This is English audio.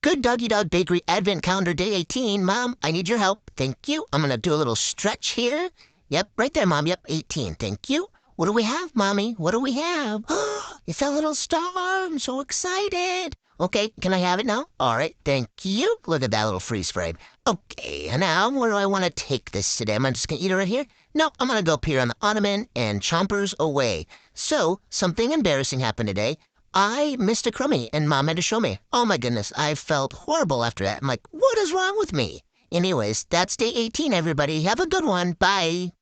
Good Doggy Dog Bakery Advent Calendar Day 18. Mom, I need your help. Thank you. I'm going to do a little stretch here. Yep, right there, Mom. Yep, 18. Thank you. What do we have, Mommy? What do we have? It's a little star. I'm so excited. Okay, can I have it now? All right, thank you. Look at that little freeze frame. Okay, and now where do I want to take this today? Am I just going to eat it right here? No, I'm going to go up here on the ottoman and chompers away. So, something embarrassing happened today. I missed a crummy, and Mom had to show me. Oh my goodness, I felt horrible after that. I'm like, what is wrong with me? Anyways, that's day 18, everybody. Have a good one. Bye.